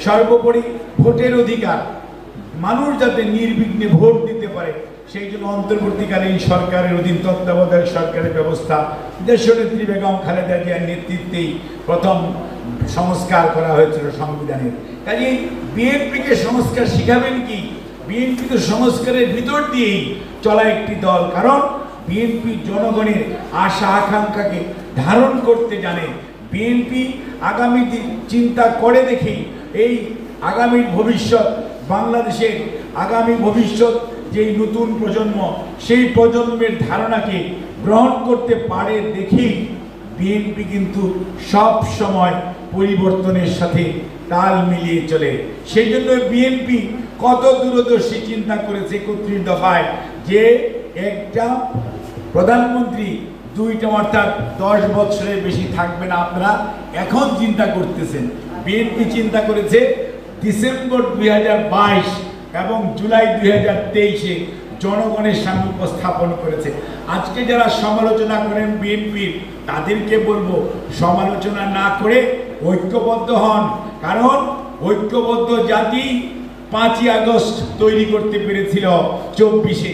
সর্বোপরি ভোটের অধিকার, মানুষ যাতে নির্বিঘ্নে ভোট দিতে পারে সেই জন্য অন্তর্বর্তীকালীন সরকারের অধীন তত্ত্বাবধায়ক সরকারের ব্যবস্থা দেশনেত্রী বেগম খালেদা জিয়ার নেতৃত্বেই প্রথম সংস্কার করা হয়েছিল সংবিধানের। কাজেই বিএনপিকে সংস্কার শিখাবেন কি? বিএনপি তো সংস্কারের ভিতর দিয়েই চলা একটি দল, কারণ বিএনপি জনগণের আশা আকাঙ্ক্ষাকে ধারণ করতে জানে। বিএনপি আগামী দিন চিন্তা করে দেখি এই আগামীর ভবিষ্যৎ, বাংলাদেশের আগামী ভবিষ্যৎ যেই নতুন প্রজন্ম, সেই প্রজন্মের ধারণাকে গ্রহণ করতে পারে দেখি বিএনপি কিন্তু সব সময় পরিবর্তনের সাথে তাল মিলিয়ে চলে। সেই জন্য বিএনপি কত দূরদর্শী চিন্তা করেছে 31 দফায় যে একটা প্রধানমন্ত্রী দুইটা, অর্থাৎ 10 বছরের বেশি থাকবে না। আপনারা এখন চিন্তা করতেছেন, বিএনপি চিন্তা করেছে ডিসেম্বর 2022 এবং জুলাই 2023-এ জনগণের সামনে উপস্থাপন করেছে। আজকে যারা সমালোচনা করেন বিএনপির, তাদেরকে বলবো সমালোচনা না করে ঐক্যবদ্ধ হন, কারণ ঐক্যবদ্ধ জাতি 5ই আগস্ট তৈরি করতে পেরেছিল 24-এ।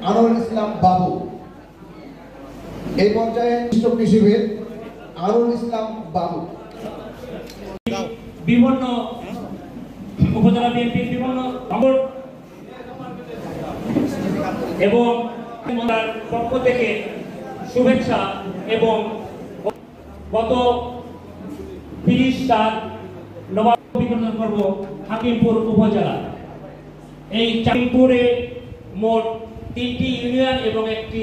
আনোয়ারুল ইসলাম বাবু এই পর্যায়ে কৃষিবিদ আনোয়ারুল ইসলাম বাবু বিভিন্ন উপজেলা বিএনপির বিভিন্ন এবং পক্ষ থেকে শুভেচ্ছা এবং গত 30 নবাব বিতরণ করব হাকিমপুর উপজেলা। এই হাকিমপুরে মোট 3টি ইউনিয়ন এবং একটি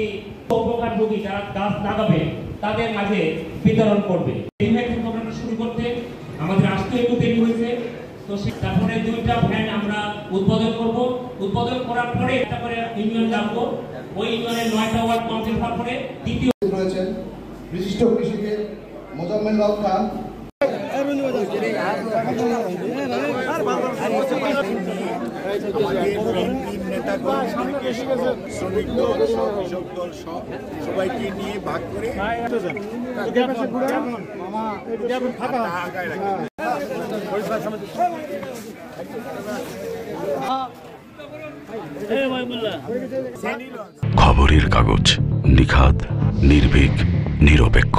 উপকারভোগী যারা গাছ লাগাবে তাদের মাঝে বিতরণ করবে। এই প্রোগ্রামটা শুরু করতে আমাদের আসতে একটু দেরি হয়েছে, তো তারপরে 2টা ভ্যান আমরা উদ্বোধন করব। উদ্বোধন করার পরে একটা করে ইউনিয়ন যাবো, ওই ইউনিয়নের 9টা ওয়ার্ড কমপ্লিট হওয়ার পরে দ্বিতীয় রয়েছেন বিশিষ্ট কৃষিবিদ মোজাম্মেল হক খান। শ্রমিক দল, কৃষক দল সবাইকে নিয়ে ভাগ করে খবরের কাগজ, নিখাত, নির্ভীক, নিরপেক্ষ।